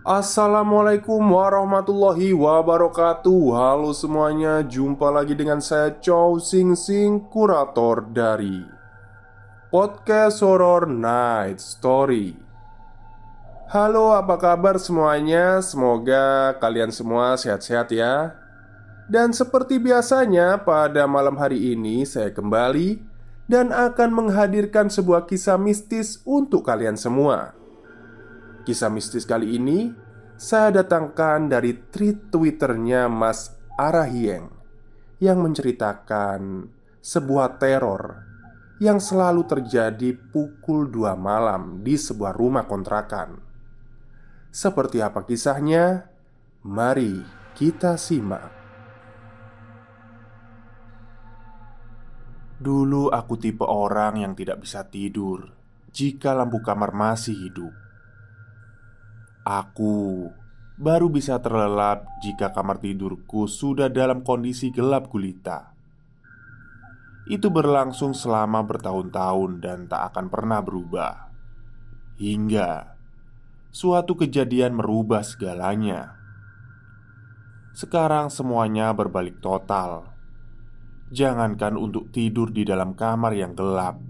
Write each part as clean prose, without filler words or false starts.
Assalamualaikum warahmatullahi wabarakatuh. Halo semuanya, jumpa lagi dengan saya Chow Sing Sing, kurator dari Podcast Horror Night Story. Halo, apa kabar semuanya? Semoga kalian semua sehat-sehat ya. Dan seperti biasanya, pada malam hari ini saya kembali dan akan menghadirkan sebuah kisah mistis untuk kalian semua. Kisah mistis kali ini saya datangkan dari tweet Twitternya Mas Arahieng yang menceritakan sebuah teror yang selalu terjadi pukul 2 malam di sebuah rumah kontrakan. Seperti apa kisahnya? Mari kita simak. Dulu aku tipe orang yang tidak bisa tidur jika lampu kamar masih hidup. Aku baru bisa terlelap jika kamar tidurku sudah dalam kondisi gelap gulita. Itu berlangsung selama bertahun-tahun dan tak akan pernah berubah. Hingga suatu kejadian merubah segalanya. Sekarang semuanya berbalik total. Jangankan untuk tidur di dalam kamar yang gelap,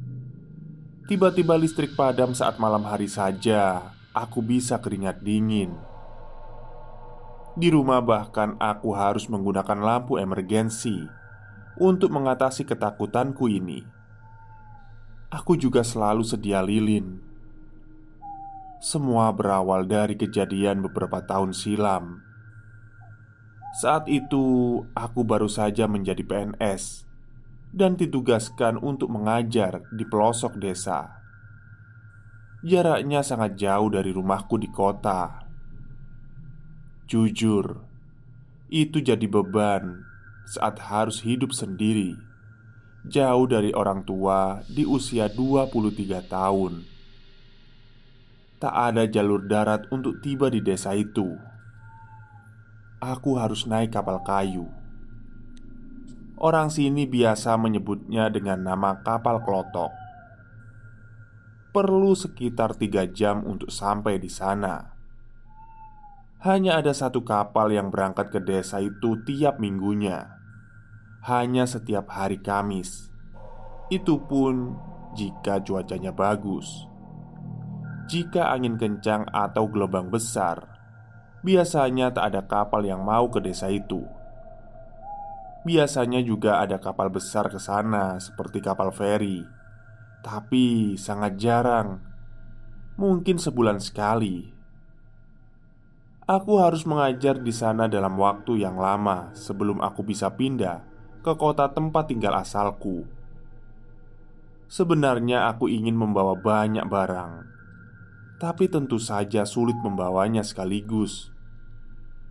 tiba-tiba listrik padam saat malam hari saja aku bisa keringat dingin. Di rumah bahkan aku harus menggunakan lampu emergensi untuk mengatasi ketakutanku ini. Aku juga selalu sedia lilin. Semua berawal dari kejadian beberapa tahun silam. Saat itu aku baru saja menjadi PNS dan ditugaskan untuk mengajar di pelosok desa. Jaraknya sangat jauh dari rumahku di kota. Jujur, itu jadi beban saat harus hidup sendiri, jauh dari orang tua di usia 23 tahun. Tak ada jalur darat untuk tiba di desa itu. Aku harus naik kapal kayu. Orang sini biasa menyebutnya dengan nama kapal klotok. Perlu sekitar 3 jam untuk sampai di sana. Hanya ada satu kapal yang berangkat ke desa itu tiap minggunya. Hanya setiap hari Kamis. Itu pun jika cuacanya bagus. Jika angin kencang atau gelombang besar, biasanya tak ada kapal yang mau ke desa itu. Biasanya juga ada kapal besar ke sana seperti kapal feri, tapi sangat jarang. Mungkin sebulan sekali. Aku harus mengajar di sana dalam waktu yang lama sebelum aku bisa pindah ke kota tempat tinggal asalku. Sebenarnya aku ingin membawa banyak barang, tapi tentu saja sulit membawanya sekaligus.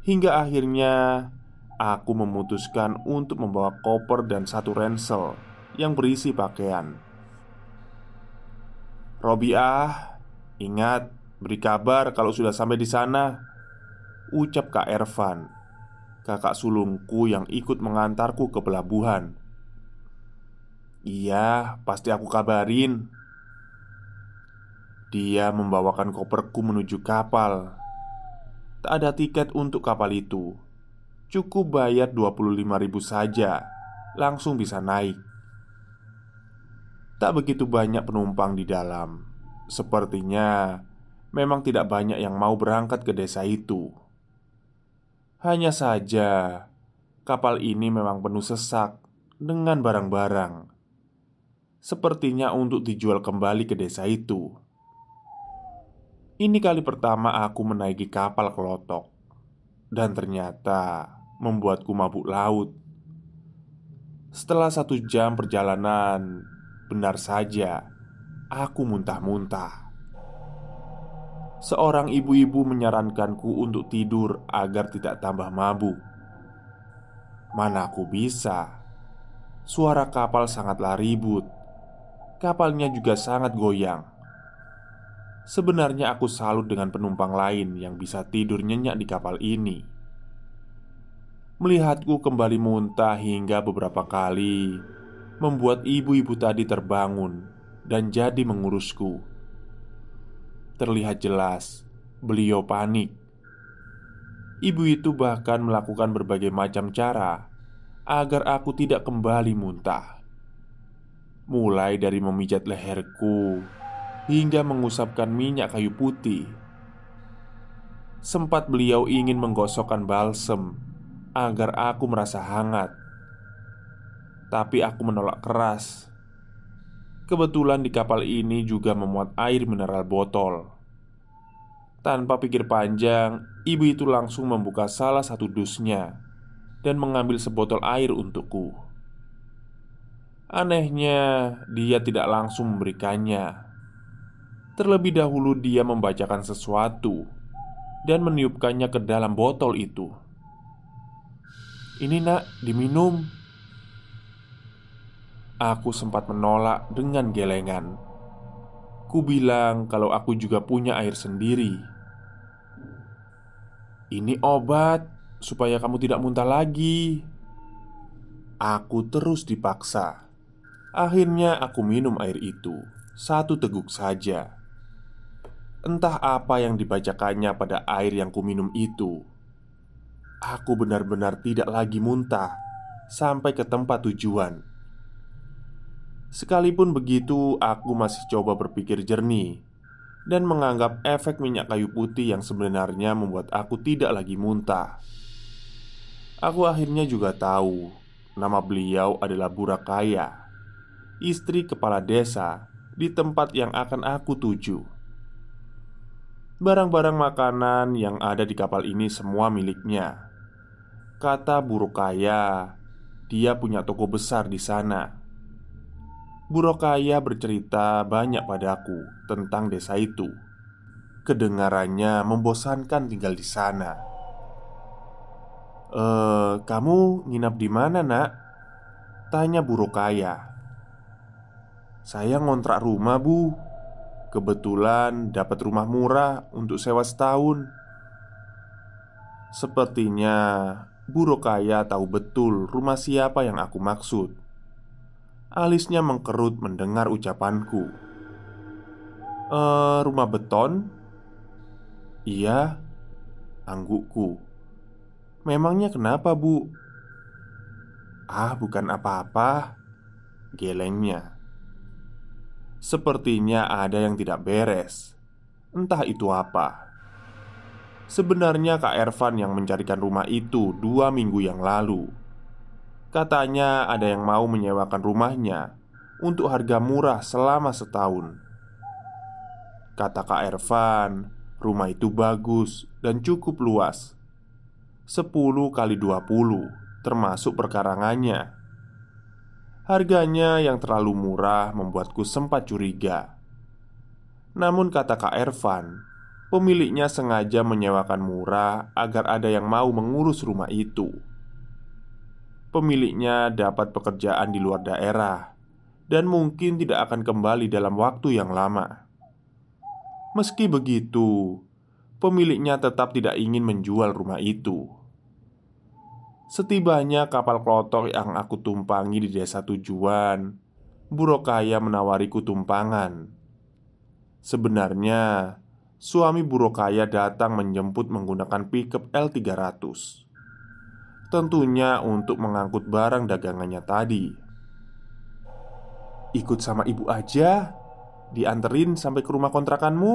Hingga akhirnya aku memutuskan untuk membawa koper dan satu ransel yang berisi pakaian. "Robiah, ingat, beri kabar kalau sudah sampai di sana," ucap Kak Ervan, kakak sulungku yang ikut mengantarku ke pelabuhan. "Iya, pasti aku kabarin." Dia membawakan koperku menuju kapal. Tak ada tiket untuk kapal itu. Cukup bayar 25.000 saja, langsung bisa naik. Tak begitu banyak penumpang di dalam. Sepertinya memang tidak banyak yang mau berangkat ke desa itu. Hanya saja kapal ini memang penuh sesak dengan barang-barang. Sepertinya untuk dijual kembali ke desa itu. Ini kali pertama aku menaiki kapal kelotok, dan ternyata membuatku mabuk laut. Setelah 1 jam perjalanan, benar saja aku muntah-muntah. Seorang ibu-ibu menyarankanku untuk tidur agar tidak tambah mabuk. Mana aku bisa. Suara kapal sangatlah ribut. Kapalnya juga sangat goyang. Sebenarnya aku salut dengan penumpang lain yang bisa tidur nyenyak di kapal ini. Melihatku kembali muntah hingga beberapa kali membuat ibu-ibu tadi terbangun dan jadi mengurusku. Terlihat jelas beliau panik Ibu itu bahkan melakukan berbagai macam cara agar aku tidak kembali muntah. Mulai dari memijat leherku hingga mengusapkan minyak kayu putih. Sempat beliau ingin menggosokkan balsem agar aku merasa hangat, tapi aku menolak keras. Kebetulan di kapal ini juga memuat air mineral botol. Tanpa pikir panjang, ibu itu langsung membuka salah satu dusnya dan mengambil sebotol air untukku. Anehnya, dia tidak langsung memberikannya. Terlebih dahulu dia membacakan sesuatu dan meniupkannya ke dalam botol itu. "Ini nak, diminum." Aku sempat menolak dengan gelengan. Ku bilang kalau aku juga punya air sendiri. "Ini obat supaya kamu tidak muntah lagi." Aku terus dipaksa. Akhirnya aku minum air itu, satu teguk saja. Entah apa yang dibacakannya pada air yang kuminum itu. Aku benar-benar tidak lagi muntah sampai ke tempat tujuan. Sekalipun begitu, aku masih coba berpikir jernih dan menganggap efek minyak kayu putih yang sebenarnya membuat aku tidak lagi muntah. Aku akhirnya juga tahu nama beliau adalah Burakaya, istri kepala desa di tempat yang akan aku tuju. Barang-barang makanan yang ada di kapal ini semua miliknya. Kata Burakaya, dia punya toko besar di sana. Burakaya bercerita banyak padaku tentang desa itu. Kedengarannya membosankan tinggal di sana. Kamu nginap di mana, nak?" tanya Burakaya. "Saya ngontrak rumah, Bu. Kebetulan dapat rumah murah untuk sewa setahun." Sepertinya Burakaya tahu betul rumah siapa yang aku maksud. Alisnya mengkerut mendengar ucapanku. Rumah beton?" "Iya," anggukku. "Memangnya kenapa, Bu?" "Ah, bukan apa-apa," gelengnya. Sepertinya ada yang tidak beres. Entah itu apa. Sebenarnya Kak Ervan yang mencarikan rumah itu 2 minggu yang lalu. Katanya ada yang mau menyewakan rumahnya untuk harga murah selama setahun. Kata Kak Ervan, rumah itu bagus dan cukup luas, 10 kali 20 termasuk perkarangannya. Harganya yang terlalu murah membuatku sempat curiga. Namun kata Kak Ervan, pemiliknya sengaja menyewakan murah agar ada yang mau mengurus rumah itu. Pemiliknya dapat pekerjaan di luar daerah dan mungkin tidak akan kembali dalam waktu yang lama. Meski begitu, pemiliknya tetap tidak ingin menjual rumah itu. Setibanya kapal klotok yang aku tumpangi di desa tujuan, Burakaya menawariku tumpangan. Sebenarnya, suami Burakaya datang menjemput menggunakan pickup L300. Tentunya untuk mengangkut barang dagangannya tadi. "Ikut sama ibu aja, dianterin sampai ke rumah kontrakanmu."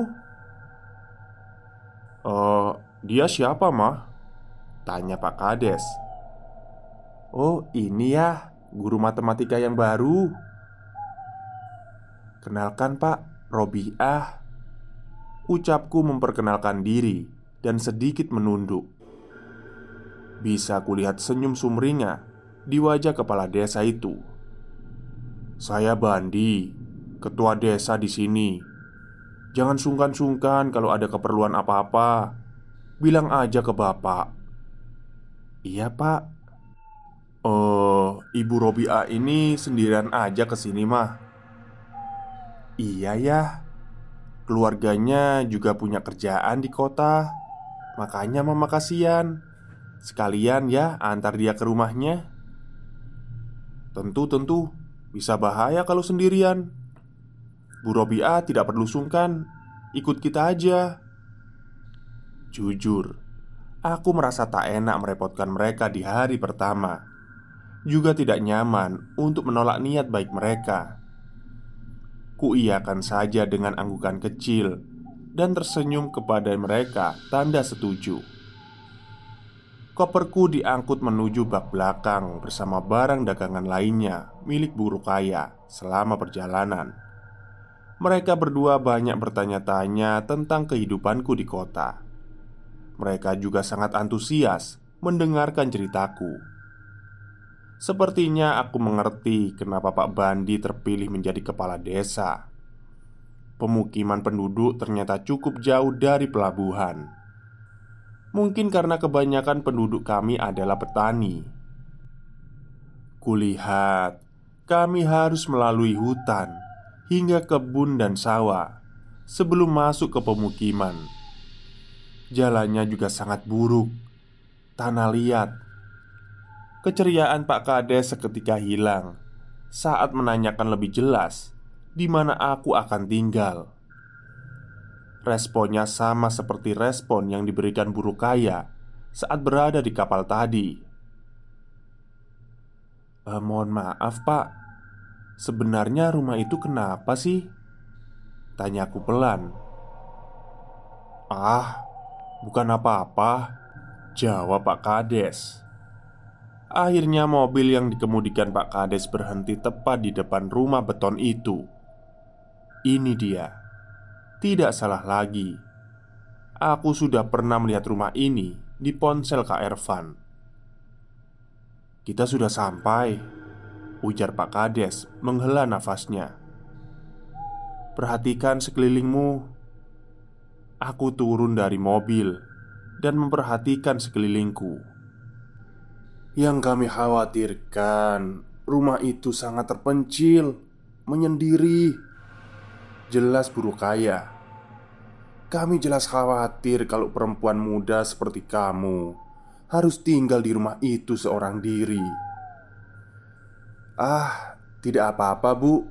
Dia siapa, mah?" tanya Pak Kades. "Oh, ini ya, guru matematika yang baru." "Kenalkan, Pak, Robiah," ucapku memperkenalkan diri dan sedikit menunduk. Bisa kulihat senyum sumringah di wajah kepala desa itu. "Saya Bandi, ketua desa di sini. Jangan sungkan-sungkan kalau ada keperluan apa-apa. Bilang aja ke bapak." "Iya, Pak." Ibu Robiah ini sendirian aja kesini, mah." "Iya ya, keluarganya juga punya kerjaan di kota. Makanya mama kasihan. Sekalian ya antar dia ke rumahnya." Tentu, bisa bahaya kalau sendirian. Bu Robiah tidak perlu sungkan, ikut kita aja." Jujur, Aku merasa tak enak merepotkan mereka di hari pertama. Juga tidak nyaman untuk menolak niat baik mereka. Kuiyakan saja dengan anggukan kecil dan tersenyum kepada mereka tanda setuju. Koperku diangkut menuju bak belakang bersama barang dagangan lainnya milik Bu Rukaya selama perjalanan. Mereka berdua banyak bertanya-tanya tentang kehidupanku di kota. Mereka juga sangat antusias mendengarkan ceritaku. Sepertinya aku mengerti kenapa Pak Bandi terpilih menjadi kepala desa. Pemukiman penduduk ternyata cukup jauh dari pelabuhan. Mungkin karena kebanyakan penduduk kami adalah petani. Kulihat kami harus melalui hutan hingga kebun dan sawah sebelum masuk ke pemukiman. Jalannya juga sangat buruk, tanah liat. Keceriaan Pak Kades seketika hilang saat menanyakan lebih jelas di mana aku akan tinggal. Responnya sama seperti respon yang diberikan buruh kaya saat berada di kapal tadi. Mohon maaf pak, sebenarnya rumah itu kenapa sih?" Tanyaku pelan. "Ah, bukan apa-apa," jawab Pak Kades. Akhirnya mobil yang dikemudikan Pak Kades berhenti tepat di depan rumah beton itu. Ini dia. Tidak salah lagi. Aku sudah pernah melihat rumah ini di ponsel Kak Ervan. "Kita sudah sampai," ujar Pak Kades menghela nafasnya. "Perhatikan sekelilingmu." Aku turun dari mobil dan memperhatikan sekelilingku. Yang kami khawatirkan, rumah itu sangat terpencil, menyendiri. Jelas buruh kaya. Kami jelas khawatir kalau perempuan muda seperti kamu harus tinggal di rumah itu seorang diri. "Ah, tidak apa-apa, Bu.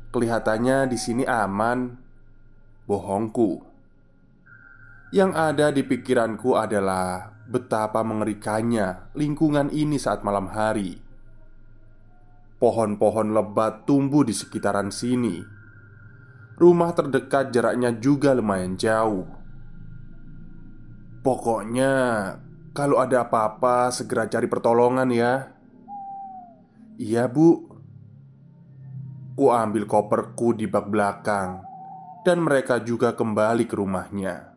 Kelihatannya di sini aman." Bohongku. Yang ada di pikiranku adalah betapa mengerikannya lingkungan ini saat malam hari. Pohon-pohon lebat tumbuh di sekitaran sini. Rumah terdekat jaraknya juga lumayan jauh. "Pokoknya, kalau ada apa-apa segera cari pertolongan ya." "Iya, Bu." Ku ambil koperku di bak belakang dan mereka juga kembali ke rumahnya.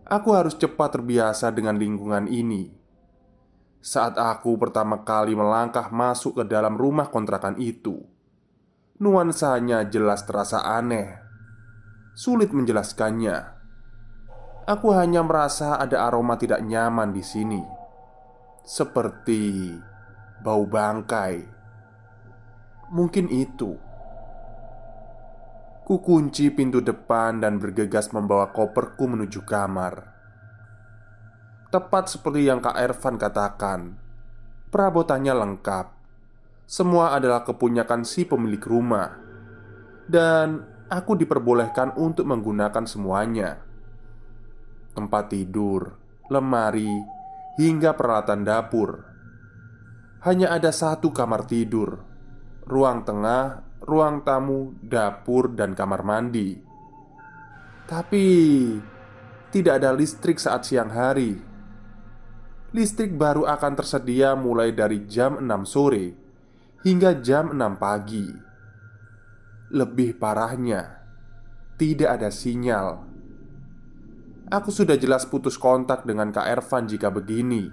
Aku harus cepat terbiasa dengan lingkungan ini. Saat aku pertama kali melangkah masuk ke dalam rumah kontrakan itu, nuansanya jelas terasa aneh. Sulit menjelaskannya. Aku hanya merasa ada aroma tidak nyaman di sini, seperti bau bangkai. Mungkin itu. Ku kunci pintu depan dan bergegas membawa koperku menuju kamar. Tepat seperti yang Kak Ervan katakan, perabotannya lengkap. Semua adalah kepunyakan si pemilik rumah. Dan aku diperbolehkan untuk menggunakan semuanya. Tempat tidur, lemari, hingga peralatan dapur. Hanya ada satu kamar tidur, ruang tengah, ruang tamu, dapur, dan kamar mandi. Tapi tidak ada listrik saat siang hari. Listrik baru akan tersedia mulai dari jam 6 sore hingga jam 6 pagi. Lebih parahnya, tidak ada sinyal. Aku sudah jelas putus kontak dengan Kak Ervan jika begini.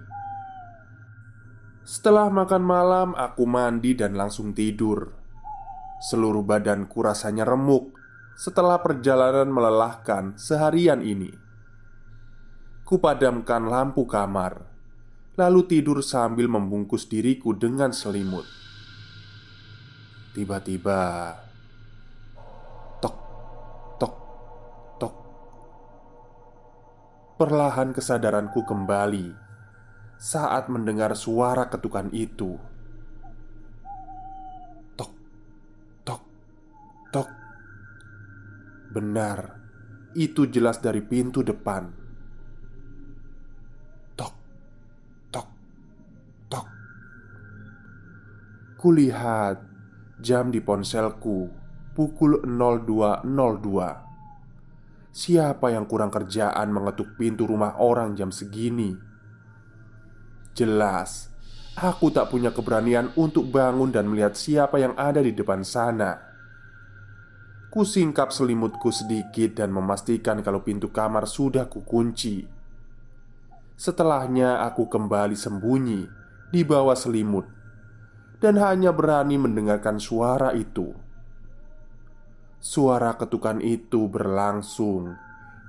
Setelah makan malam, aku mandi dan langsung tidur. Seluruh badanku rasanya remuk setelah perjalanan melelahkan seharian ini. Kupadamkan lampu kamar, lalu tidur sambil membungkus diriku dengan selimut. Tiba-tiba, tok, tok, tok. Perlahan kesadaranku kembali saat mendengar suara ketukan itu. Tok, tok, tok. Benar, itu jelas dari pintu depan. Kulihat jam di ponselku pukul 02.02. Siapa yang kurang kerjaan mengetuk pintu rumah orang jam segini? Jelas, aku tak punya keberanian untuk bangun dan melihat siapa yang ada di depan sana. Kusingkap selimutku sedikit dan memastikan kalau pintu kamar sudah kukunci. Setelahnya aku kembali sembunyi di bawah selimut dan hanya berani mendengarkan suara itu. Suara ketukan itu berlangsung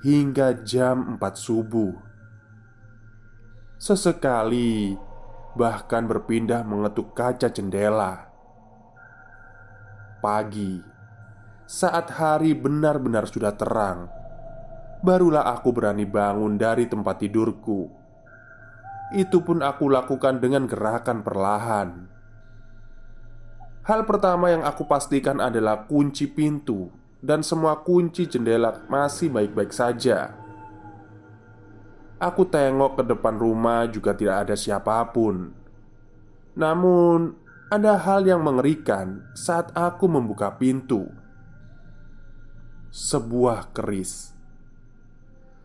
hingga jam 4 subuh. Sesekali bahkan berpindah mengetuk kaca jendela. Pagi, saat hari benar-benar sudah terang, barulah aku berani bangun dari tempat tidurku. Itu pun aku lakukan dengan gerakan perlahan. Hal pertama yang aku pastikan adalah kunci pintu dan semua kunci jendela masih baik-baik saja. Aku tengok ke depan rumah juga tidak ada siapapun. Namun, ada hal yang mengerikan saat aku membuka pintu. Sebuah keris.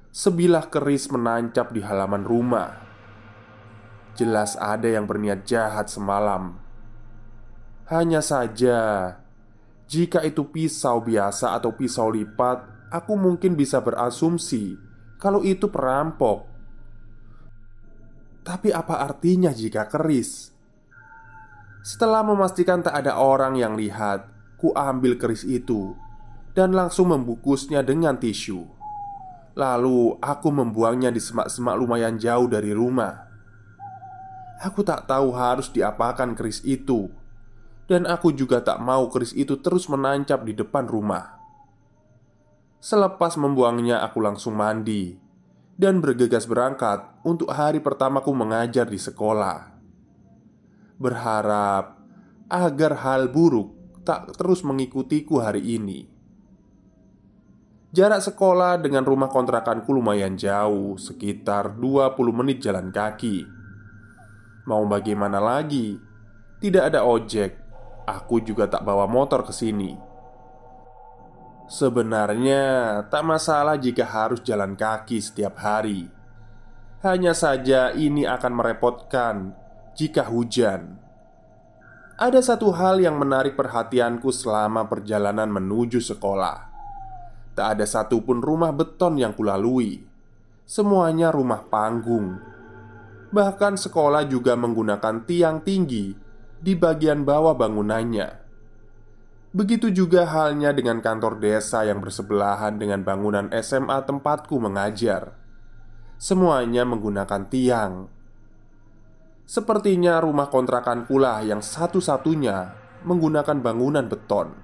Sebilah keris menancap di halaman rumah. Jelas ada yang berniat jahat semalam. Hanya saja, jika itu pisau biasa atau pisau lipat, aku mungkin bisa berasumsi kalau itu perampok. Tapi apa artinya jika keris? Setelah memastikan tak ada orang yang lihat, ku ambil keris itu dan langsung membungkusnya dengan tisu. Lalu aku membuangnya di semak-semak lumayan jauh dari rumah. Aku tak tahu harus diapakan keris itu, dan aku juga tak mau keris itu terus menancap di depan rumah. Selepas membuangnya, aku langsung mandi dan bergegas berangkat untuk hari pertamaku mengajar di sekolah. Berharap agar hal buruk tak terus mengikutiku hari ini. Jarak sekolah dengan rumah kontrakanku lumayan jauh, sekitar 20 menit jalan kaki. Mau bagaimana lagi? Tidak ada ojek. Aku juga tak bawa motor ke sini. Sebenarnya tak masalah jika harus jalan kaki setiap hari. Hanya saja ini akan merepotkan jika hujan. Ada satu hal yang menarik perhatianku selama perjalanan menuju sekolah. Tak ada satupun rumah beton yang kulalui. Semuanya rumah panggung. Bahkan sekolah juga menggunakan tiang tinggi di bagian bawah bangunannya. Begitu juga halnya dengan kantor desa yang bersebelahan dengan bangunan SMA tempatku mengajar. Semuanya menggunakan tiang. Sepertinya rumah kontrakan pula yang satu-satunya menggunakan bangunan beton.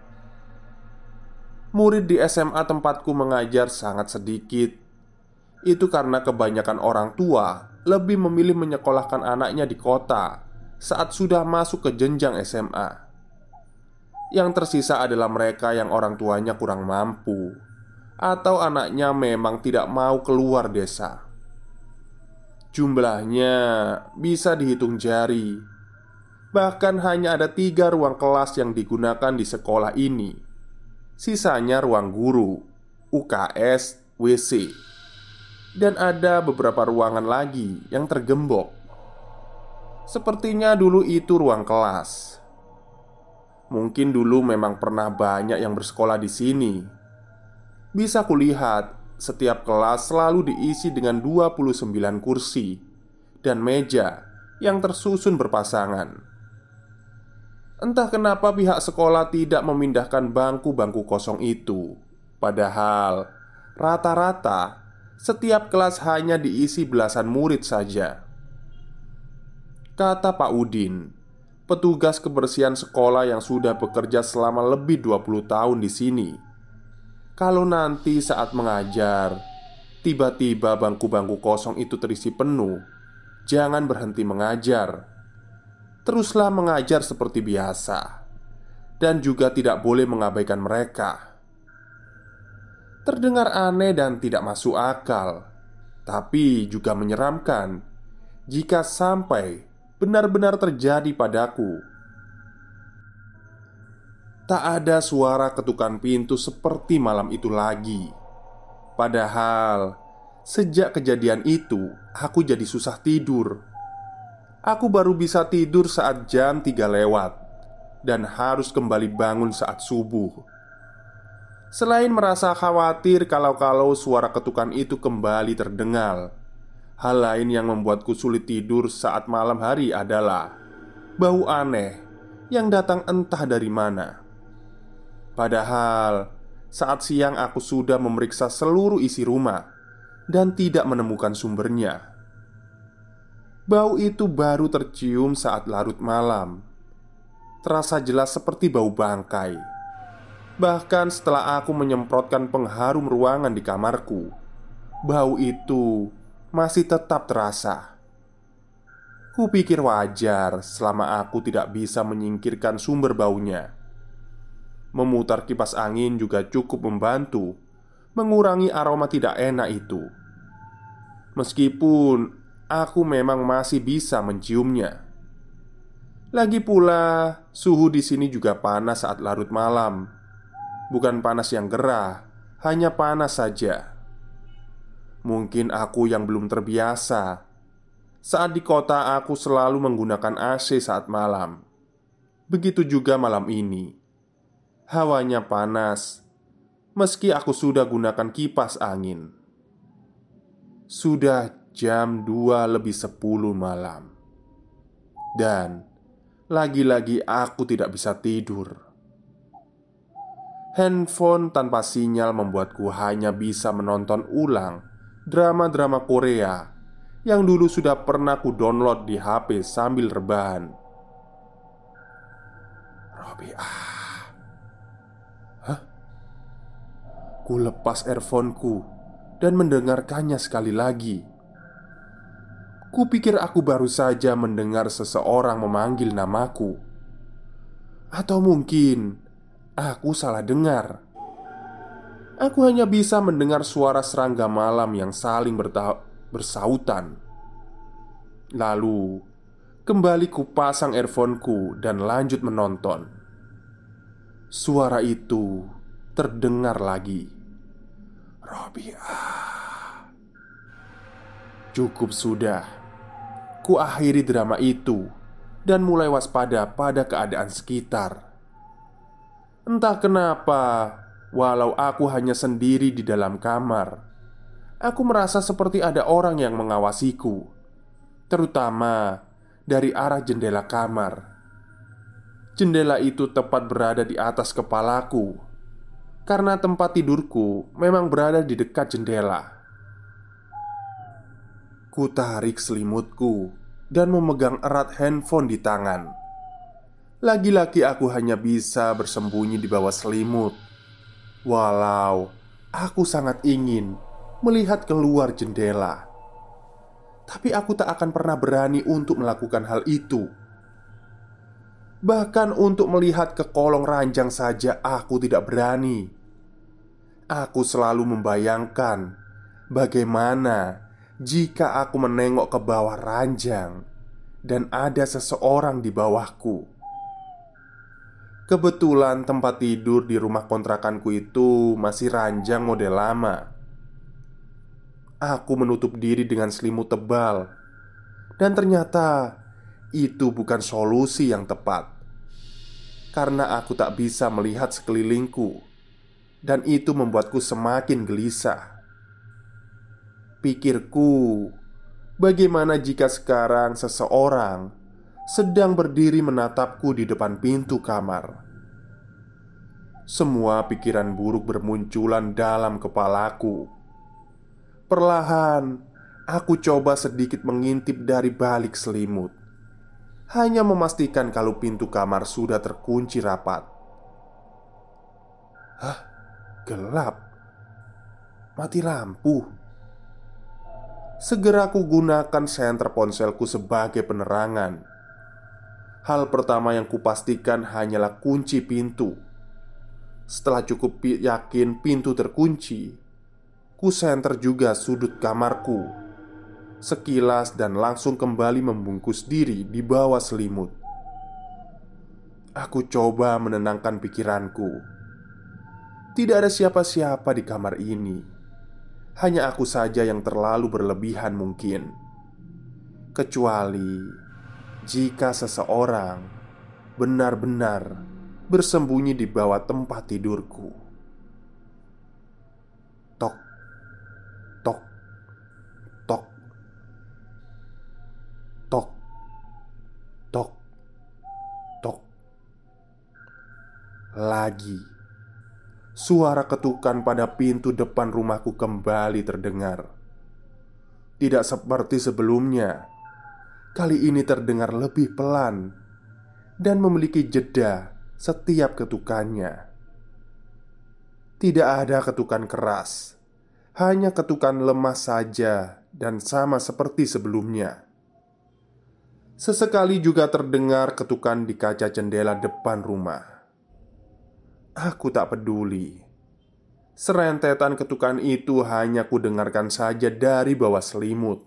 Murid di SMA tempatku mengajar sangat sedikit. Itu karena kebanyakan orang tua lebih memilih menyekolahkan anaknya di kota saat sudah masuk ke jenjang SMA. Yang tersisa adalah mereka yang orang tuanya kurang mampu atau anaknya memang tidak mau keluar desa. Jumlahnya bisa dihitung jari. Bahkan hanya ada 3 ruang kelas yang digunakan di sekolah ini. Sisanya ruang guru, UKS, WC. Dan ada beberapa ruangan lagi yang tergembok. Sepertinya dulu itu ruang kelas. Mungkin dulu memang pernah banyak yang bersekolah di sini. Bisa kulihat setiap kelas selalu diisi dengan 29 kursi dan meja yang tersusun berpasangan. Entah kenapa pihak sekolah tidak memindahkan bangku-bangku kosong itu. Padahal rata-rata setiap kelas hanya diisi belasan murid saja. Kata Pak Udin, petugas kebersihan sekolah yang sudah bekerja selama lebih 20 tahun di sini, kalau nanti saat mengajar, tiba-tiba bangku-bangku kosong itu terisi penuh, jangan berhenti mengajar. Teruslah mengajar seperti biasa. Dan juga tidak boleh mengabaikan mereka. Terdengar aneh dan tidak masuk akal, tapi juga menyeramkan jika sampai benar-benar terjadi padaku. tak ada suara ketukan pintu seperti malam itu lagi. Padahal sejak kejadian itu aku jadi susah tidur. Aku baru bisa tidur saat jam 3 lewat dan harus kembali bangun saat subuh. Selain merasa khawatir kalau suara ketukan itu kembali terdengar, hal lain yang membuatku sulit tidur saat malam hari adalah bau aneh yang datang entah dari mana. Padahal saat siang aku sudah memeriksa seluruh isi rumah dan tidak menemukan sumbernya. Bau itu baru tercium saat larut malam. Terasa jelas seperti bau bangkai. Bahkan setelah aku menyemprotkan pengharum ruangan di kamarku, bau itu masih tetap terasa. Kupikir wajar selama aku tidak bisa menyingkirkan sumber baunya. Memutar kipas angin juga cukup membantu mengurangi aroma tidak enak itu. Meskipun aku memang masih bisa menciumnya. Lagi pula, suhu di sini juga panas saat larut malam. Bukan panas yang gerah, hanya panas saja. Mungkin aku yang belum terbiasa. Saat di kota aku selalu menggunakan AC saat malam. Begitu juga malam ini. Hawanya panas, meski aku sudah gunakan kipas angin. Sudah jam 2 lebih 10 malam. Dan lagi-lagi aku tidak bisa tidur. Handphone tanpa sinyal membuatku hanya bisa menonton ulang drama-drama Korea yang dulu sudah pernah ku download di HP sambil rebahan. Robiah. Ku lepas earphone-ku dan mendengarkannya sekali lagi. Kupikir aku baru saja mendengar seseorang memanggil namaku. Atau mungkin aku salah dengar. Aku hanya bisa mendengar suara serangga malam yang saling bersautan. Lalu kembali kupasang earphone-ku dan lanjut menonton. Suara itu terdengar lagi. Robiah. Cukup sudah. Ku akhiri drama itu dan mulai waspada pada keadaan sekitar. Entah kenapa, walau aku hanya sendiri di dalam kamar, aku merasa seperti ada orang yang mengawasiku, terutama dari arah jendela kamar. Jendela itu tepat berada di atas kepalaku, karena tempat tidurku memang berada di dekat jendela. Ku tarik selimutku dan memegang erat handphone di tangan. Lagi-lagi aku hanya bisa bersembunyi di bawah selimut. Walau aku sangat ingin melihat keluar jendela, tapi aku tak akan pernah berani untuk melakukan hal itu. Bahkan untuk melihat ke kolong ranjang saja aku tidak berani. Aku selalu membayangkan bagaimana jika aku menengok ke bawah ranjang dan ada seseorang di bawahku. Kebetulan tempat tidur di rumah kontrakanku itu masih ranjang model lama. Aku menutup diri dengan selimut tebal, dan ternyata itu bukan solusi yang tepat, karena aku tak bisa melihat sekelilingku, dan itu membuatku semakin gelisah. Pikirku, bagaimana jika sekarang seseorang sedang berdiri menatapku di depan pintu kamar? Semua pikiran buruk bermunculan dalam kepalaku. Perlahan, aku coba sedikit mengintip dari balik selimut, hanya memastikan kalau pintu kamar sudah terkunci rapat. Hah? Gelap. Mati lampu. Segera aku gunakan senter ponselku sebagai penerangan. Hal pertama yang kupastikan hanyalah kunci pintu. Setelah cukup yakin pintu terkunci, ku senter juga sudut kamarku sekilas dan langsung kembali membungkus diri di bawah selimut. Aku coba menenangkan pikiranku. Tidak ada siapa-siapa di kamar ini. Hanya aku saja yang terlalu berlebihan mungkin. Kecuali jika seseorang benar-benar bersembunyi di bawah tempat tidurku. Tok, tok, tok, tok, tok, tok. Lagi suara ketukan pada pintu depan rumahku kembali terdengar. Tidak seperti sebelumnya. Kali ini terdengar lebih pelan dan memiliki jeda setiap ketukannya. Tidak ada ketukan keras, hanya ketukan lemah saja dan sama seperti sebelumnya. Sesekali juga terdengar ketukan di kaca jendela depan rumah. Aku tak peduli. Serentetan ketukan itu hanya kudengarkan saja dari bawah selimut,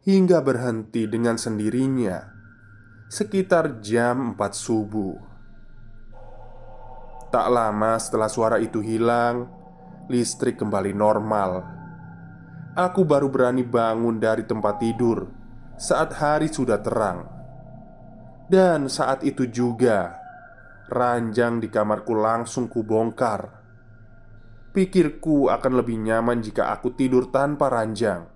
hingga berhenti dengan sendirinya sekitar jam 4 subuh. Tak lama setelah suara itu hilang, listrik kembali normal. Aku baru berani bangun dari tempat tidur saat hari sudah terang. Dan saat itu juga ranjang di kamarku langsung kubongkar. Pikirku akan lebih nyaman jika aku tidur tanpa ranjang.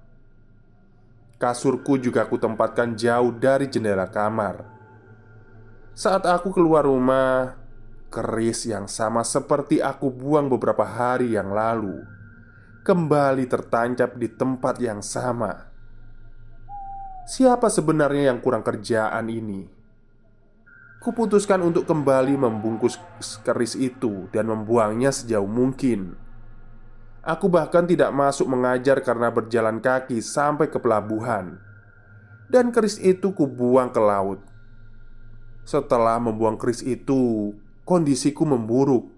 Kasurku juga kutempatkan jauh dari jendela kamar. Saat aku keluar rumah, keris yang sama seperti aku buang beberapa hari yang lalu kembali tertancap di tempat yang sama. Siapa sebenarnya yang kurang kerjaan ini? Kuputuskan untuk kembali membungkus keris itu dan membuangnya sejauh mungkin. Aku bahkan tidak masuk mengajar karena berjalan kaki sampai ke pelabuhan. Dan keris itu kubuang ke laut. Setelah membuang keris itu, kondisiku memburuk.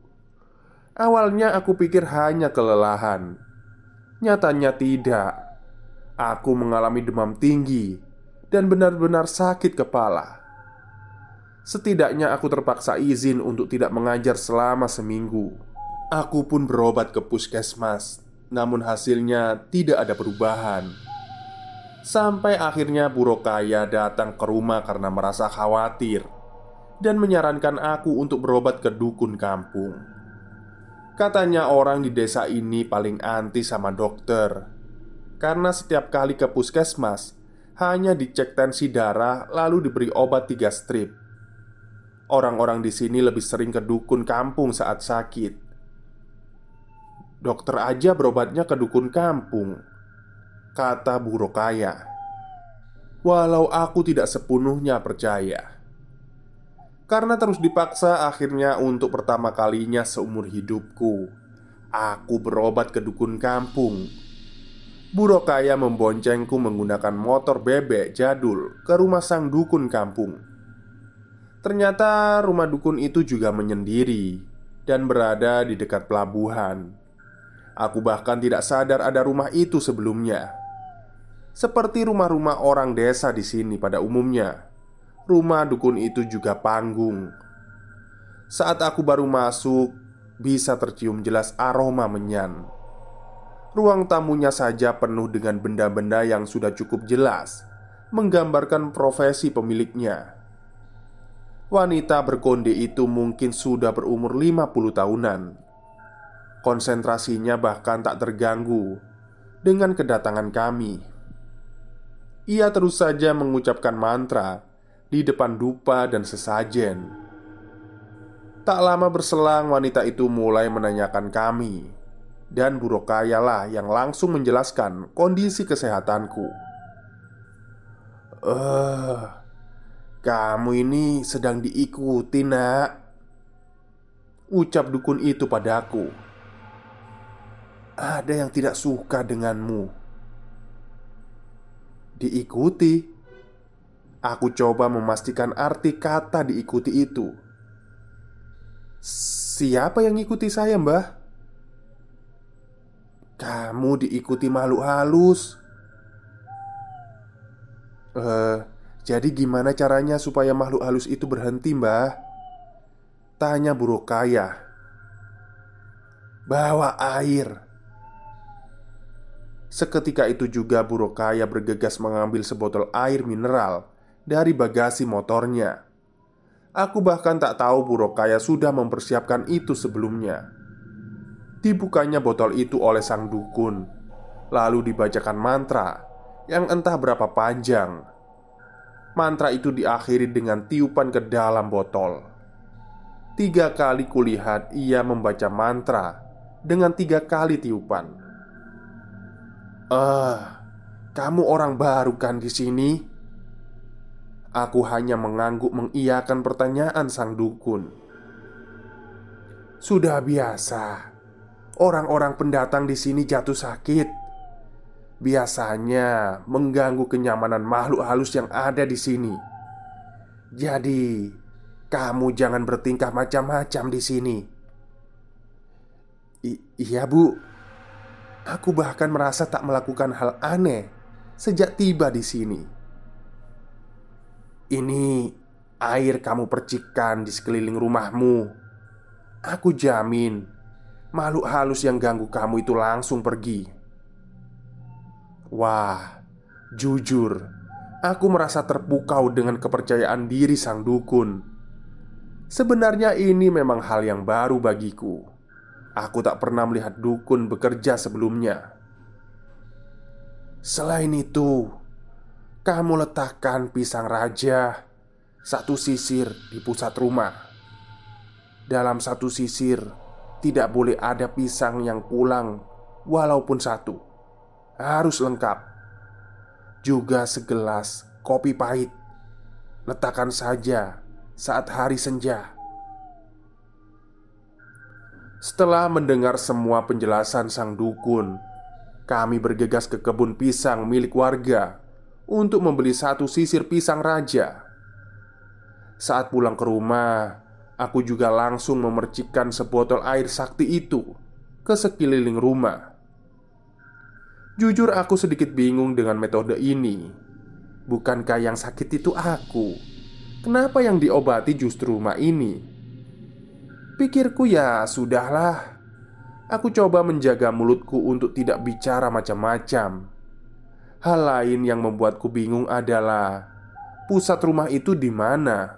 Awalnya aku pikir hanya kelelahan. Nyatanya tidak. Aku mengalami demam tinggi dan benar-benar sakit kepala. Setidaknya aku terpaksa izin untuk tidak mengajar selama seminggu. Aku pun berobat ke puskesmas, namun hasilnya tidak ada perubahan. Sampai akhirnya Bu Rokaya datang ke rumah karena merasa khawatir dan menyarankan aku untuk berobat ke dukun kampung. Katanya orang di desa ini paling anti sama dokter, karena setiap kali ke puskesmas hanya dicek tensi darah lalu diberi obat 3 strip. Orang-orang di sini lebih sering ke dukun kampung saat sakit. Dokter aja berobatnya ke dukun kampung, kata Bu Rokaya. Walau aku tidak sepenuhnya percaya. Karena terus dipaksa, akhirnya untuk pertama kalinya seumur hidupku aku berobat ke dukun kampung. Bu Rokaya memboncengku menggunakan motor bebek jadul ke rumah sang dukun kampung. Ternyata rumah dukun itu juga menyendiri dan berada di dekat pelabuhan. Aku bahkan tidak sadar ada rumah itu sebelumnya. Seperti rumah-rumah orang desa di sini pada umumnya, rumah dukun itu juga panggung. Saat aku baru masuk, bisa tercium jelas aroma menyan. Ruang tamunya saja penuh dengan benda-benda yang sudah cukup jelas menggambarkan profesi pemiliknya. Wanita berkonde itu mungkin sudah berumur 50 tahunan. Konsentrasinya bahkan tak terganggu dengan kedatangan kami. Ia terus saja mengucapkan mantra di depan dupa dan sesajen. Tak lama berselang, wanita itu mulai menanyakan kami, dan Bu Rokaya lah yang langsung menjelaskan kondisi kesehatanku. Kamu ini sedang diikuti, nak," ucap dukun itu padaku. "Ada yang tidak suka denganmu." "Diikuti?" Aku coba memastikan arti kata diikuti itu. "Siapa yang ngikuti saya, Mbah?" "Kamu diikuti makhluk halus." Jadi gimana caranya supaya makhluk halus itu berhenti, Mbah?" tanya Bu Rokayah. "Bawa air." Seketika itu juga Bu Rokayah bergegas mengambil sebotol air mineral dari bagasi motornya. Aku bahkan tak tahu Bu Rokayah sudah mempersiapkan itu sebelumnya. Dibukanya botol itu oleh sang dukun, lalu dibacakan mantra yang entah berapa panjang. Mantra itu diakhiri dengan tiupan ke dalam botol. 3 kali kulihat ia membaca mantra dengan 3 kali tiupan. Kamu orang baru kan di sini?" Aku hanya mengangguk mengiyakan pertanyaan sang dukun. "Sudah biasa. Orang-orang pendatang di sini jatuh sakit. Biasanya mengganggu kenyamanan makhluk halus yang ada di sini. Jadi, kamu jangan bertingkah macam-macam di sini." Iya Bu. Aku bahkan merasa tak melakukan hal aneh sejak tiba di sini." "Ini air kamu percikan di sekeliling rumahmu. Aku jamin makhluk halus yang ganggu kamu itu langsung pergi." Wah, jujur, aku merasa terpukau dengan kepercayaan diri sang dukun. Sebenarnya ini memang hal yang baru bagiku. Aku tak pernah melihat dukun bekerja sebelumnya. "Selain itu, kamu letakkan pisang raja 1 sisir di pusat rumah. Dalam 1 sisir tidak boleh ada pisang yang pulang, walaupun 1. Harus lengkap. Juga segelas kopi pahit. Letakkan saja saat hari senja." Setelah mendengar semua penjelasan sang dukun, kami bergegas ke kebun pisang milik warga untuk membeli 1 sisir pisang raja. Saat pulang ke rumah, aku juga langsung memercikkan sebotol air sakti itu ke sekeliling rumah. Jujur aku sedikit bingung dengan metode ini. Bukankah yang sakit itu aku? Kenapa yang diobati justru rumah ini? Pikirku, ya sudahlah. Aku coba menjaga mulutku untuk tidak bicara macam-macam. Hal lain yang membuatku bingung adalah pusat rumah itu di mana.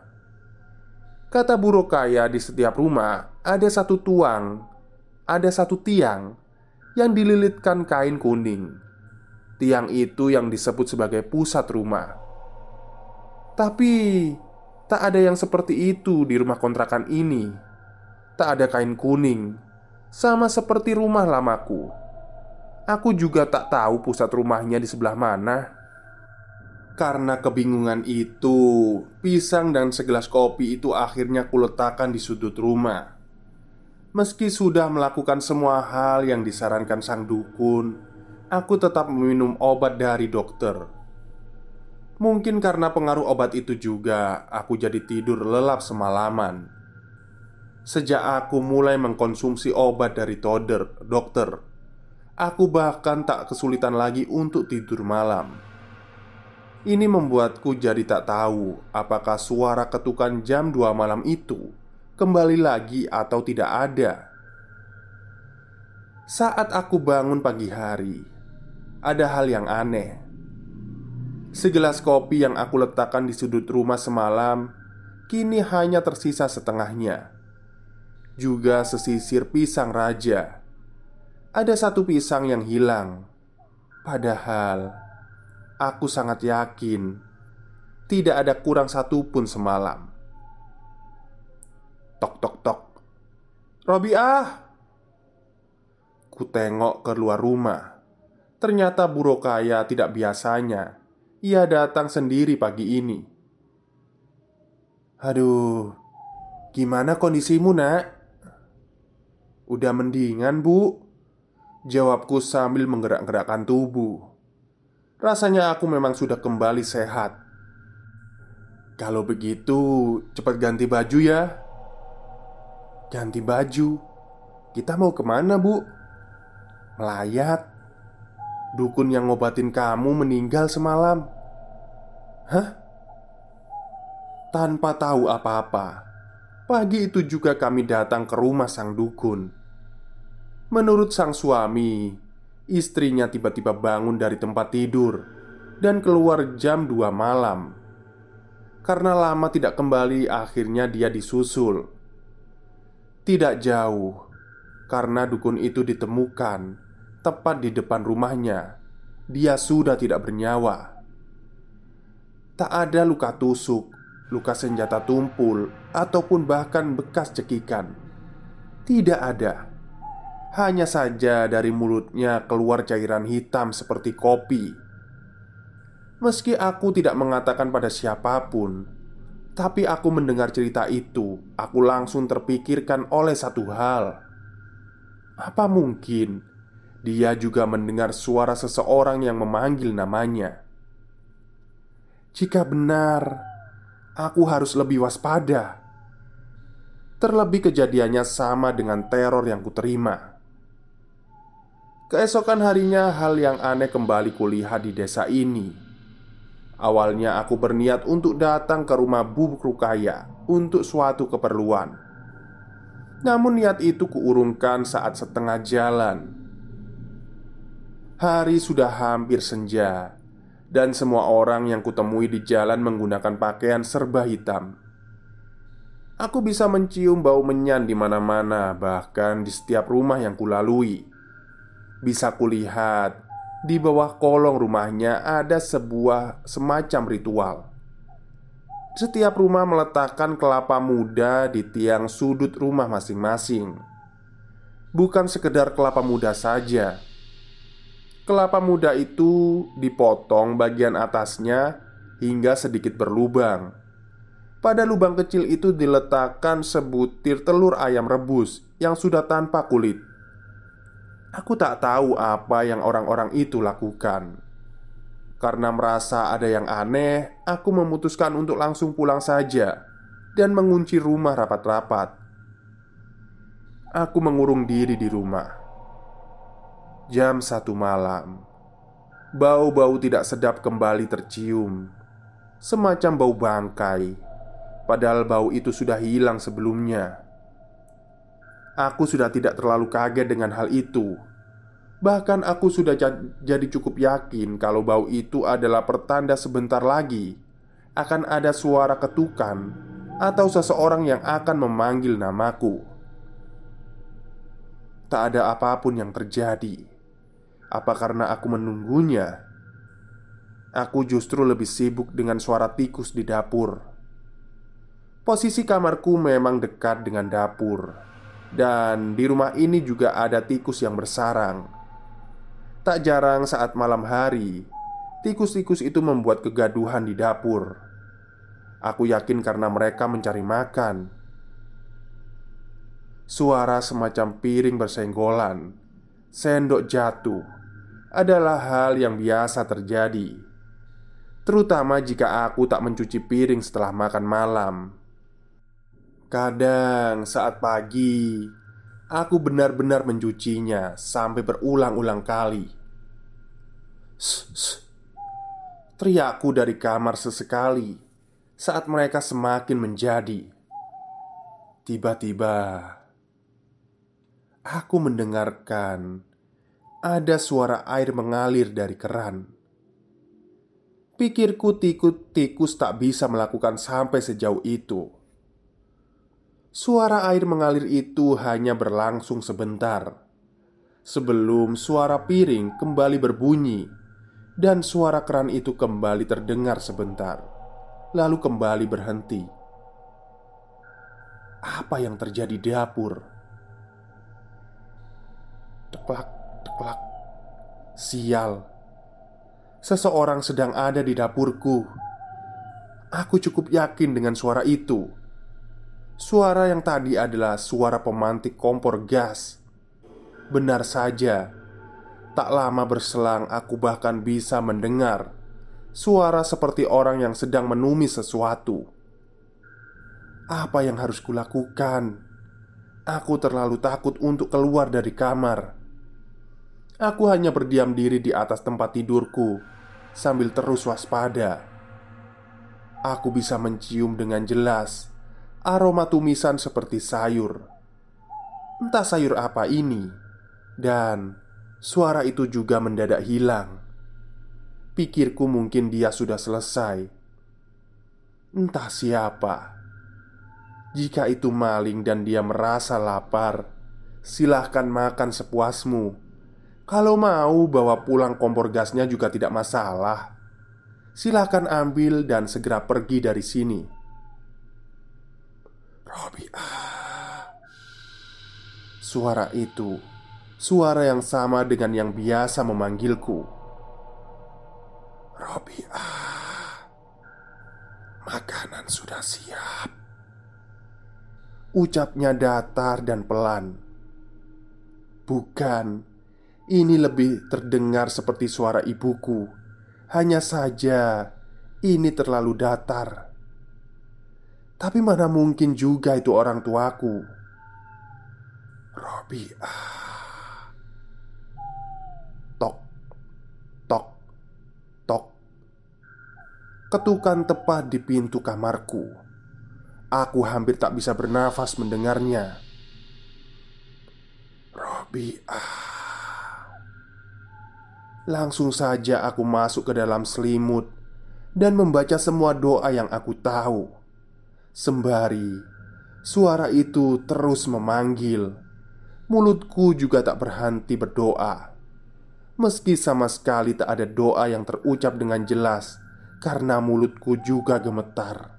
Kata Bu Rokayah, di setiap rumah ada 1 tiang yang dililitkan kain kuning. Tiang itu yang disebut sebagai pusat rumah. Tapi tak ada yang seperti itu di rumah kontrakan ini. Tak ada kain kuning, sama seperti rumah lamaku. Aku juga tak tahu pusat rumahnya di sebelah mana. Karena kebingungan itu, pisang dan segelas kopi itu akhirnya kuletakkan di sudut rumah. Meski sudah melakukan semua hal yang disarankan sang dukun, aku tetap meminum obat dari dokter. Mungkin karena pengaruh obat itu juga, aku jadi tidur lelap semalaman. Sejak aku mulai mengkonsumsi obat dari dokter, aku bahkan tak kesulitan lagi untuk tidur malam. Ini membuatku jadi tak tahu apakah suara ketukan jam 2 malam itu kembali lagi atau tidak ada. Saat aku bangun pagi hari, ada hal yang aneh. Segelas kopi yang aku letakkan di sudut rumah semalam kini hanya tersisa setengahnya. Juga sesisir pisang raja. Ada 1 pisang yang hilang. Padahal aku sangat yakin tidak ada kurang 1 pun semalam. Tok tok tok. "Robiah!" Ku tengok keluar rumah. Ternyata Bu Rokayah tidak biasanya. Ia datang sendiri pagi ini. "Aduh, gimana kondisimu, Nak?" "Udah mendingan, Bu," jawabku sambil menggerak-gerakkan tubuh. Rasanya aku memang sudah kembali sehat. "Kalau begitu, cepat ganti baju ya." "Ganti baju? Kita mau kemana, Bu?" "Melayat. Dukun yang ngobatin kamu meninggal semalam." "Hah?" Tanpa tahu apa-apa, Pagi itu juga kami datang ke rumah sang dukun. Menurut sang suami, istrinya tiba-tiba bangun dari tempat tidur dan keluar jam 2 malam. Karena lama tidak kembali, akhirnya dia disusul. Tidak jauh, karena dukun itu ditemukan tepat di depan rumahnya. Dia sudah tidak bernyawa. Tak ada luka tusuk, luka senjata tumpul, ataupun bahkan bekas cekikan. Tidak ada. Hanya saja dari mulutnya keluar cairan hitam seperti kopi. Meski aku tidak mengatakan pada siapapun, tapi aku mendengar cerita itu, aku langsung terpikirkan oleh satu hal. Apa mungkin dia juga mendengar suara seseorang yang memanggil namanya? Jika benar, aku harus lebih waspada. Terlebih kejadiannya sama dengan teror yang kuterima. Keesokan harinya hal yang aneh kembali kulihat di desa ini. Awalnya aku berniat untuk datang ke rumah Bu Rukaya untuk suatu keperluan. Namun niat itu kuurungkan saat setengah jalan. Hari sudah hampir senja, dan semua orang yang kutemui di jalan menggunakan pakaian serba hitam. Aku bisa mencium bau menyan di mana-mana, bahkan di setiap rumah yang kulalui. Bisa kulihat di bawah kolong rumahnya ada sebuah semacam ritual. Setiap rumah meletakkan kelapa muda di tiang sudut rumah masing-masing. Bukan sekedar kelapa muda saja. Kelapa muda itu dipotong bagian atasnya hingga sedikit berlubang. Pada lubang kecil itu diletakkan sebutir telur ayam rebus yang sudah tanpa kulit. Aku tak tahu apa yang orang-orang itu lakukan. Karena merasa ada yang aneh, aku memutuskan untuk langsung pulang saja dan mengunci rumah rapat-rapat. Aku mengurung diri di rumah. Jam 1 malam, bau-bau tidak sedap kembali tercium, semacam bau bangkai. Padahal bau itu sudah hilang sebelumnya. Aku sudah tidak terlalu kaget dengan hal itu. Bahkan aku sudah jadi cukup yakin kalau bau itu adalah pertanda sebentar lagi akan ada suara ketukan atau seseorang yang akan memanggil namaku. Tak ada apapun yang terjadi. Apa karena aku menunggunya? Aku justru lebih sibuk dengan suara tikus di dapur. Posisi kamarku memang dekat dengan dapur, dan di rumah ini juga ada tikus yang bersarang. Tak jarang saat malam hari, tikus-tikus itu membuat kegaduhan di dapur. Aku yakin karena mereka mencari makan. Suara semacam piring bersenggolan, sendok jatuh adalah hal yang biasa terjadi, terutama jika aku tak mencuci piring setelah makan malam. Kadang saat pagi, aku benar-benar mencucinya sampai berulang-ulang kali. "Shh, shh," teriakku dari kamar sesekali saat mereka semakin menjadi. Tiba-tiba aku mendengarkan ada suara air mengalir dari keran. Pikirku tikus tak bisa melakukan sampai sejauh itu. Suara air mengalir itu hanya berlangsung sebentar sebelum suara piring kembali berbunyi dan suara keran itu kembali terdengar sebentar, lalu kembali berhenti. Apa yang terjadi di dapur? Teklak, teklak. Sial. Seseorang sedang ada di dapurku. Aku cukup yakin dengan suara itu. Suara yang tadi adalah suara pemantik kompor gas. Benar saja, tak lama berselang aku bahkan bisa mendengar suara seperti orang yang sedang menumis sesuatu. Apa yang harus kulakukan? Aku terlalu takut untuk keluar dari kamar. Aku hanya berdiam diri di atas tempat tidurku sambil terus waspada. Aku bisa mencium dengan jelas aroma tumisan seperti sayur. Entah sayur apa ini. Dan suara itu juga mendadak hilang. Pikirku mungkin dia sudah selesai. Entah siapa. Jika itu maling dan dia merasa lapar, silahkan makan sepuasmu. Kalau mau bawa pulang kompor gasnya juga tidak masalah. Silahkan ambil dan segera pergi dari sini. Robiah. Suara itu, suara yang sama dengan yang biasa memanggilku. Robiah, makanan sudah siap. Ucapnya datar dan pelan. Bukan, ini lebih terdengar seperti suara ibuku. Hanya saja ini terlalu datar. Tapi mana mungkin juga itu orang tuaku. Robiah. Tok, tok, tok. Ketukan tepat di pintu kamarku. Aku hampir tak bisa bernafas mendengarnya. Robiah. Langsung saja aku masuk ke dalam selimut dan membaca semua doa yang aku tahu. Sembari suara itu terus memanggil, mulutku juga tak berhenti berdoa. Meski sama sekali tak ada doa yang terucap dengan jelas, karena mulutku juga gemetar.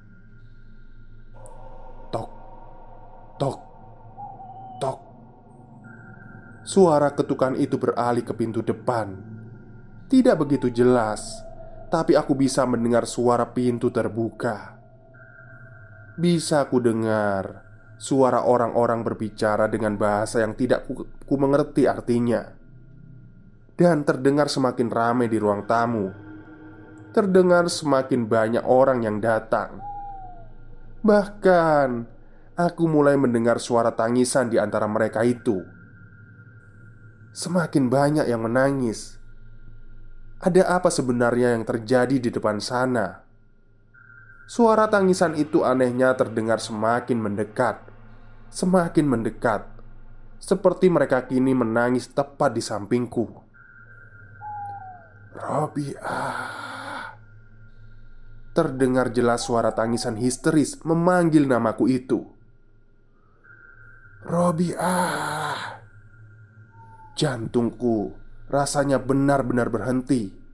Tok, tok, tok. Suara ketukan itu beralih ke pintu depan. Tidak begitu jelas, tapi aku bisa mendengar suara pintu terbuka. Bisa ku dengar suara orang-orang berbicara dengan bahasa yang tidak ku mengerti artinya. Dan terdengar semakin ramai di ruang tamu. Terdengar semakin banyak orang yang datang. Bahkan aku mulai mendengar suara tangisan di antara mereka itu. Semakin banyak yang menangis. Ada apa sebenarnya yang terjadi di depan sana? Suara tangisan itu anehnya terdengar semakin mendekat. Semakin mendekat. Seperti mereka kini menangis tepat di sampingku. Robiah. Terdengar jelas suara tangisan histeris memanggil namaku itu. Robiah. Jantungku rasanya benar-benar berhenti.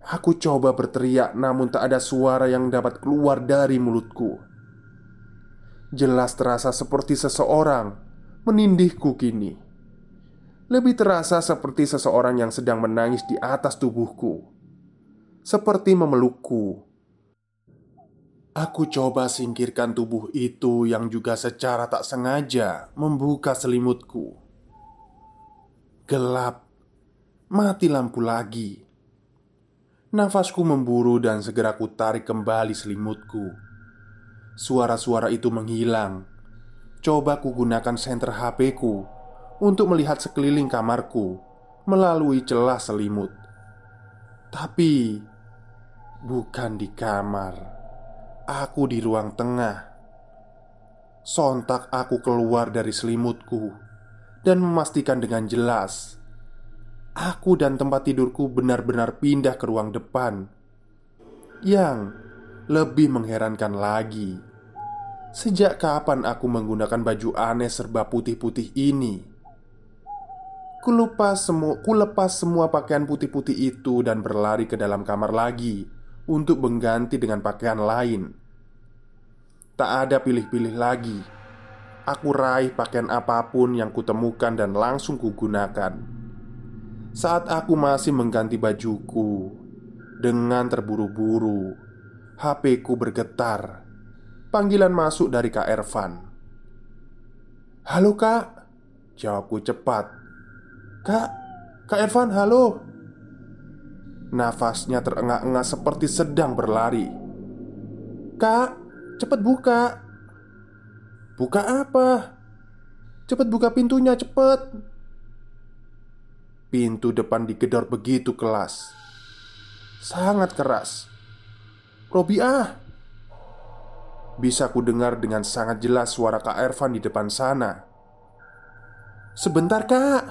Aku coba berteriak, namun tak ada suara yang dapat keluar dari mulutku. Jelas terasa seperti seseorang menindihku kini. Lebih terasa seperti seseorang yang sedang menangis di atas tubuhku, seperti memelukku. Aku coba singkirkan tubuh itu yang juga secara tak sengaja membuka selimutku. Gelap, mati lampu lagi. Nafasku memburu dan segera ku tarik kembali selimutku. Suara-suara itu menghilang. Coba ku gunakan senter HP-ku untuk melihat sekeliling kamarku melalui celah selimut. Tapi bukan di kamar. Aku di ruang tengah. Sontak aku keluar dari selimutku dan memastikan dengan jelas aku dan tempat tidurku benar-benar pindah ke ruang depan. Yang lebih mengherankan lagi, sejak kapan aku menggunakan baju aneh serba putih-putih ini? Kulepas semua pakaian putih-putih itu dan berlari ke dalam kamar lagi untuk mengganti dengan pakaian lain. Tak ada pilih-pilih lagi. Aku raih pakaian apapun yang kutemukan dan langsung kugunakan. Saat aku masih mengganti bajuku, dengan terburu-buru, HP-ku bergetar. Panggilan masuk dari Kak Ervan. "Halo Kak," jawabku cepat. Kak Ervan, halo." Nafasnya terengah-engah seperti sedang berlari. "Kak, cepet buka." "Buka apa?" "Cepet buka pintunya, cepet." Pintu depan digedor begitu keras, sangat keras. "Robiah." bisa ku dengar dengan sangat jelas suara Kak Ervan di depan sana. "Sebentar, Kak."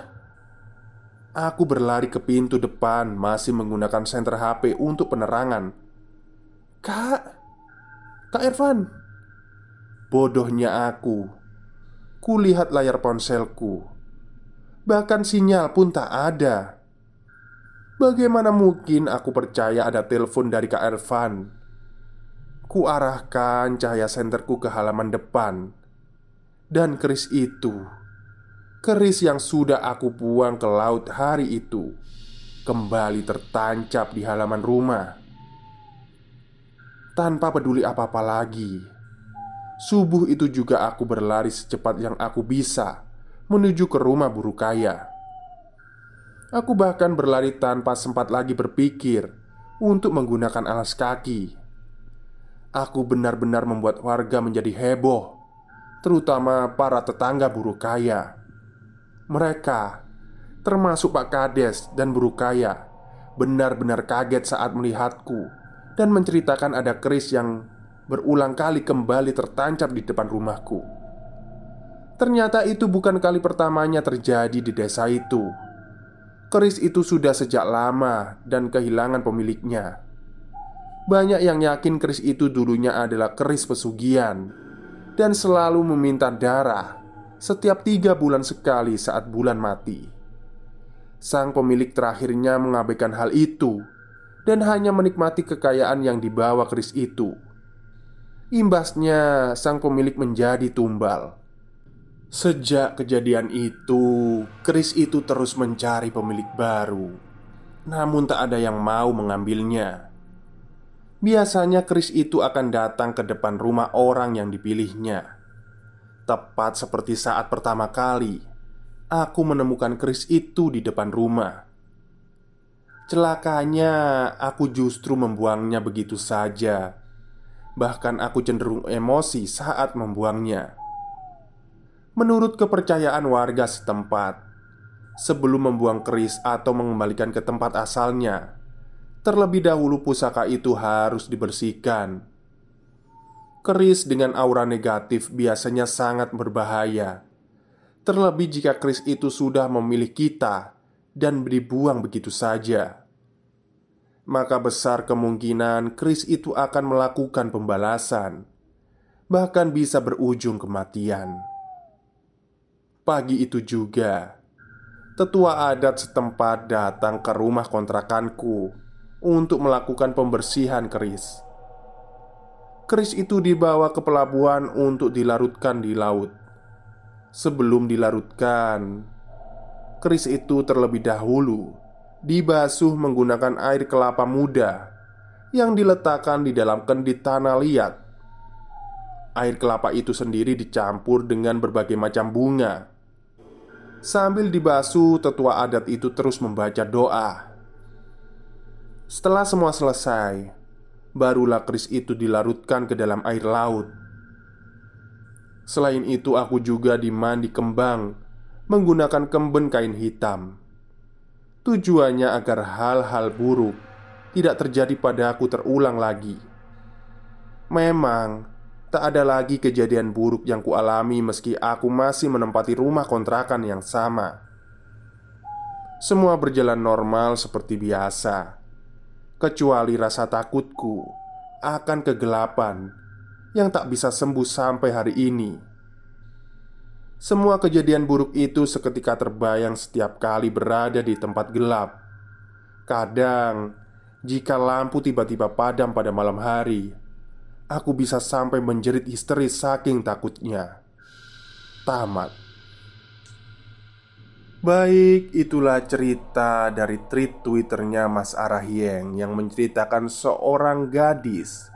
Aku berlari ke pintu depan, masih menggunakan senter HP untuk penerangan. "Kak, Kak Ervan." Bodohnya aku. Kulihat layar ponselku. Bahkan sinyal pun tak ada. Bagaimana mungkin aku percaya ada telepon dari Kak Ervan? Kuarahkan cahaya senterku ke halaman depan. Dan keris yang sudah aku buang ke laut hari itu, kembali tertancap di halaman rumah. Tanpa peduli apa-apa lagi, subuh itu juga aku berlari secepat yang aku bisa menuju ke rumah buruk kaya. Aku bahkan berlari tanpa sempat lagi berpikir untuk menggunakan alas kaki. Aku benar-benar membuat warga menjadi heboh, terutama para tetangga buruk kaya. Mereka, termasuk Pak Kades dan buruk kaya, benar-benar kaget saat melihatku dan menceritakan ada keris yang berulang kali kembali tertancap di depan rumahku. Ternyata itu bukan kali pertamanya terjadi di desa itu. Keris itu sudah sejak lama dan kehilangan pemiliknya. Banyak yang yakin keris itu dulunya adalah keris pesugihan dan selalu meminta darah setiap 3 bulan sekali saat bulan mati. Sang pemilik terakhirnya mengabaikan hal itu dan hanya menikmati kekayaan yang dibawa keris itu. Imbasnya, sang pemilik menjadi tumbal. Sejak kejadian itu, keris itu terus mencari pemilik baru. Namun tak ada yang mau mengambilnya. Biasanya keris itu akan datang ke depan rumah orang yang dipilihnya. Tepat seperti saat pertama kali aku menemukan keris itu di depan rumah. Celakanya, aku justru membuangnya begitu saja. Bahkan aku cenderung emosi saat membuangnya. Menurut kepercayaan warga setempat, sebelum membuang keris atau mengembalikan ke tempat asalnya, terlebih dahulu pusaka itu harus dibersihkan. Keris dengan aura negatif biasanya sangat berbahaya, terlebih jika keris itu sudah memilih kita dan dibuang begitu saja. Maka besar kemungkinan keris itu akan melakukan pembalasan, bahkan bisa berujung kematian. Pagi itu juga, tetua adat setempat datang ke rumah kontrakanku untuk melakukan pembersihan keris. Keris itu dibawa ke pelabuhan untuk dilarutkan di laut. Sebelum dilarutkan, keris itu terlebih dahulu dibasuh menggunakan air kelapa muda yang diletakkan di dalam kendi tanah liat. Air kelapa itu sendiri dicampur dengan berbagai macam bunga. Sambil dibasuh, tetua adat itu terus membaca doa. Setelah semua selesai, barulah keris itu dilarutkan ke dalam air laut. Selain itu, aku juga dimandi kembang menggunakan kemben kain hitam. Tujuannya agar hal-hal buruk tidak terjadi padaku terulang lagi. Memang tak ada lagi kejadian buruk yang kualami meski aku masih menempati rumah kontrakan yang sama. Semua berjalan normal seperti biasa, kecuali rasa takutku akan kegelapan yang tak bisa sembuh sampai hari ini. Semua kejadian buruk itu seketika terbayang setiap kali berada di tempat gelap. Kadang, jika lampu tiba-tiba padam pada malam hari, aku bisa sampai menjerit histeris saking takutnya. Tamat. Baik, itulah cerita dari tweet Twitternya Mas Arahyeng yang menceritakan seorang gadis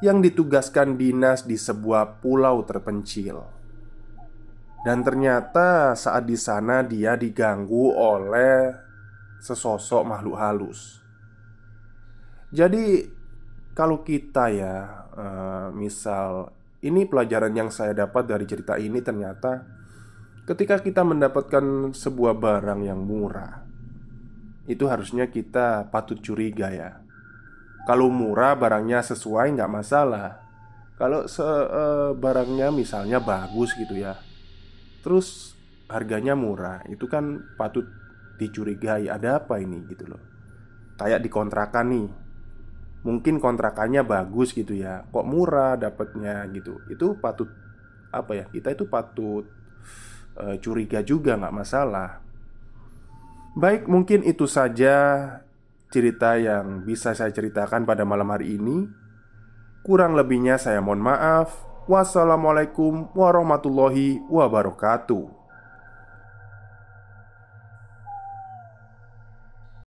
yang ditugaskan dinas di sebuah pulau terpencil. Dan ternyata saat di sana dia diganggu oleh sesosok makhluk halus. Jadi kalau kita ya, misal ini pelajaran yang saya dapat dari cerita ini, ternyata ketika kita mendapatkan sebuah barang yang murah, itu harusnya kita patut curiga ya. Kalau murah barangnya sesuai nggak masalah. Kalau barangnya misalnya bagus gitu ya, terus harganya murah, itu kan patut dicurigai, ada apa ini gitu loh. Kayak dikontrakan nih, mungkin kontrakannya bagus gitu ya, kok murah dapatnya gitu. Itu patut apa ya? Kita itu patut curiga juga, nggak masalah. Baik, mungkin itu saja cerita yang bisa saya ceritakan pada malam hari ini. Kurang lebihnya saya mohon maaf. Wassalamualaikum warahmatullahi wabarakatuh.